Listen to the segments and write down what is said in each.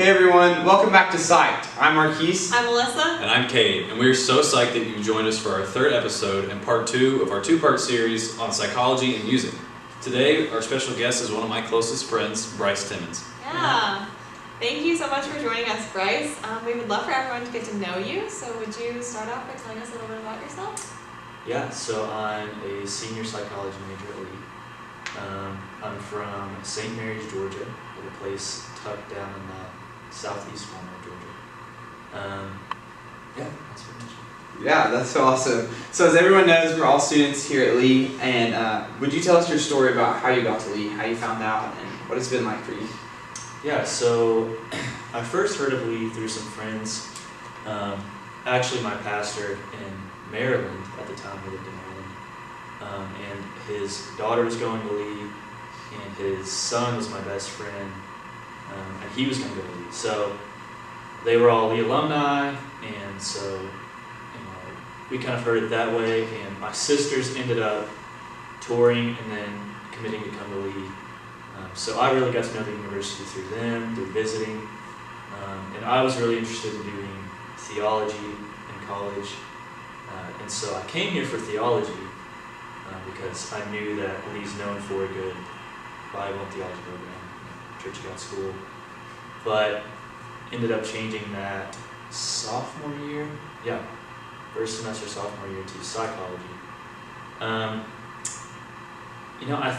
Hey everyone, welcome back to PSYCHED. I'm Marquise. I'm Melissa. And I'm Kate, and we are so psyched that you joined us for our third episode and part 2 of our 2-part series on psychology and music. Today, our special guest is one of my closest friends, Bryce Timmons. Yeah. Thank you so much for joining us, Bryce. We would love for everyone to get to know you, so would you start off by telling us a little bit about yourself? Yeah, so I'm a senior psychology major at Lee. I'm from St. Mary's, Georgia, a place tucked down in the southeast corner of Georgia. Yeah, that's pretty much it. Yeah, that's awesome. So as everyone knows, we're all students here at Lee, and would you tell us your story about how you got to Lee, how you found out, and what it's been like for you? Yeah, so I first heard of Lee through some friends. Actually, my pastor in Maryland at the time, he lived in Maryland, and his daughter was going to Lee, and his son was my best friend, and he was going to go to Lee. So they were all Lee alumni, and so we kind of heard it that way. And my sisters ended up touring and then committing to come to Lee. So I really got to know the university through them, through visiting, and I was really interested in doing theology in college, and so I came here for theology because I knew that Lee's known for a good Bible and theology program, Church of God School, but ended up changing that sophomore year, first semester sophomore year to psychology. I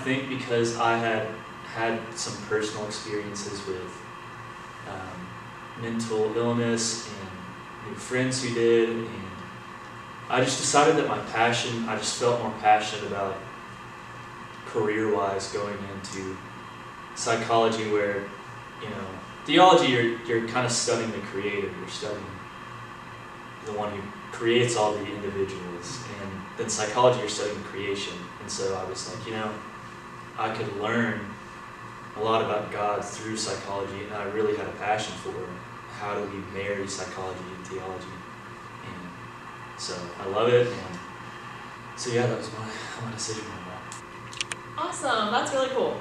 think because I had some personal experiences with mental illness and new friends who did, and I just decided that I just felt more passionate about career-wise going into psychology, where, theology you're kind of studying the creator, you're studying the one who creates all the individuals, and then psychology you're studying creation. And so I was like, I could learn a lot about God through psychology, and I really had a passion for how do we marry psychology and theology. And so I love it, and so that was my decision on that. Awesome, that's really cool.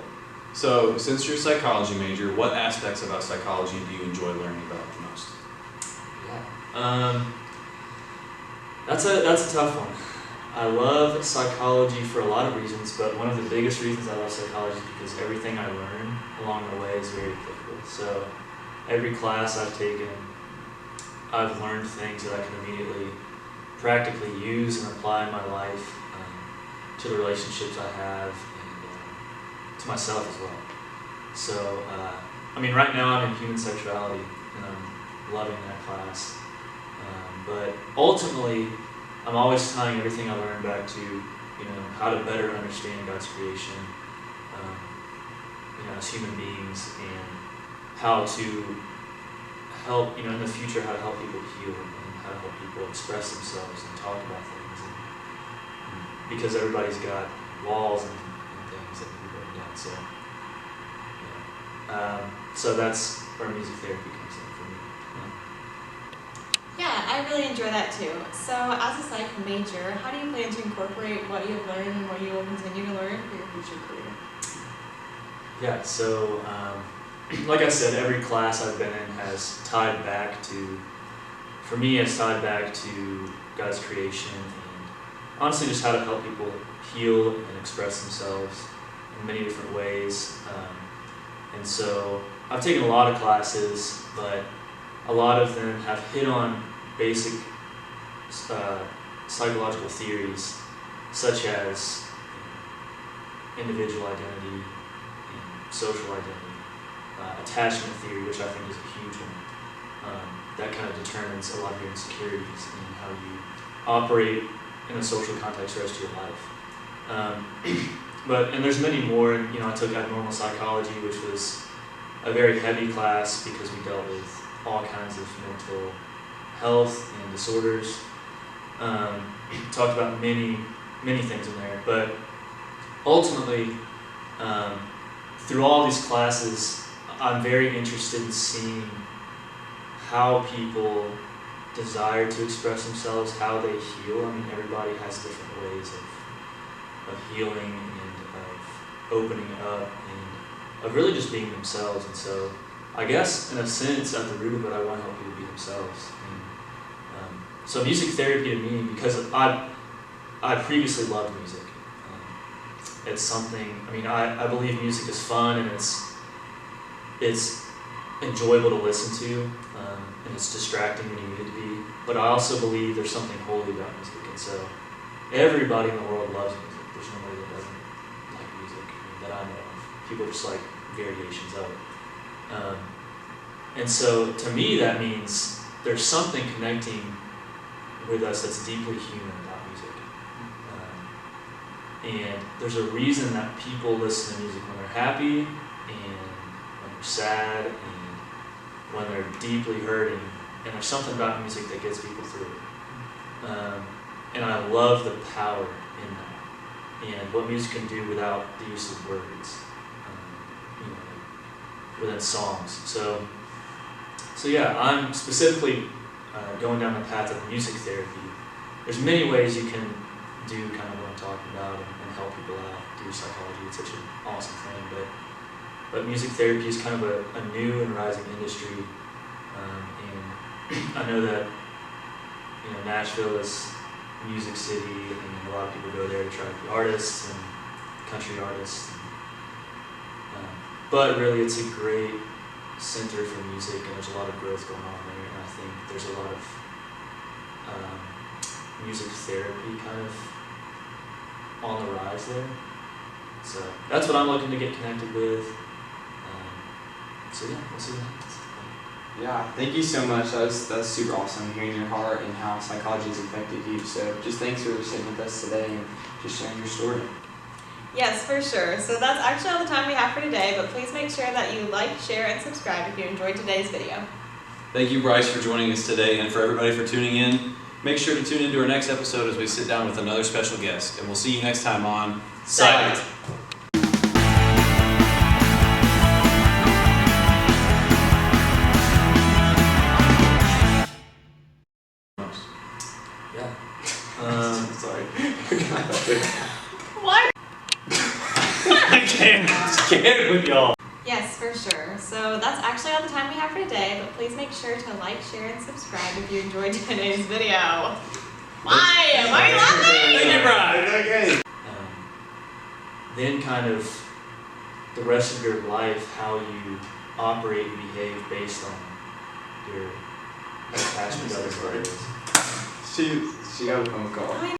So, since you're a psychology major, what aspects about psychology do you enjoy learning about the most? Yeah, that's a tough one. I love psychology for a lot of reasons, but one of the biggest reasons I love psychology is because everything I learn along the way is very applicable. So every class I've taken, I've learned things that I can immediately practically use and apply in my life, to the relationships I have, and to myself as well. So, right now I'm in human sexuality, and I'm loving that class. But ultimately, I'm always tying everything I learned back to, how to better understand God's creation, as human beings, and how to help, in the future, how to help people heal and how to help people express themselves and talk about things. And because everybody's got walls and things that can be broken down. So that's where music therapy comes in for me. Yeah, I really enjoy that too. So as a psych major, how do you plan to incorporate what you've learned and what you will continue to learn for your future career? Yeah, so like I said, every class I've been in has tied back to God's creation, and honestly just how to help people heal and express themselves in many different ways. And so I've taken a lot of classes, but a lot of them have hit on basic psychological theories, such as individual identity and social identity, attachment theory, which I think is a huge one. That kind of determines a lot of your insecurities and how you operate in a social context the rest of your life. And there's many more. I took abnormal psychology, which was a very heavy class because we dealt with all kinds of mental health and disorders. Talked about many things in there, but ultimately, through all these classes, I'm very interested in seeing how people desire to express themselves, how they heal. Everybody has different ways of healing and of opening up and of really just being themselves. And so I guess in a sense, at the root of it, I want to help people be themselves. And, so music therapy to me, because I previously loved music. It's something. I mean, I believe music is fun and it's enjoyable to listen to, and it's distracting when you need it to be. But I also believe there's something holy about music, and so everybody in the world loves music. There's nobody that doesn't like music, that I know of. People just like variations of it. And so to me that means there's something connecting with us that's deeply human about music. And there's a reason that people listen to music when they're happy and when they're sad and when they're deeply hurting. And there's something about music that gets people through it. And I love the power in that and what music can do without the use of words. Within songs. So yeah, I'm specifically going down the path of music therapy. There's many ways you can do kind of what I'm talking about and help people out through psychology. It's such an awesome thing, but music therapy is kind of a new and rising industry, and I know that Nashville is music city, and a lot of people go there to try to be artists and country artists. But really, it's a great center for music, and there's a lot of growth going on there. And I think there's a lot of music therapy kind of on the rise there. So that's what I'm looking to get connected with. So yeah, we'll see what happens. Yeah, thank you so much. That's super awesome hearing your heart and how psychology has affected you. So just thanks for sitting with us today and just sharing your story. Yes, for sure. So that's actually all the time we have for today, but please make sure that you like, share, and subscribe if you enjoyed today's video. Thank you, Bryce, for joining us today, and for everybody for tuning in. Make sure to tune into our next episode as we sit down with another special guest. And we'll see you next time on Psyched. Yeah. Sorry. What? I can't with y'all. Yes, for sure. So that's actually all the time we have for today, but please make sure to like, share, and subscribe if you enjoyed today's video. Why? Why are you laughing? Thank you, Brian. Okay. Then kind of the rest of your life, how you operate and behave based on your attachment to other parties. She got a phone call.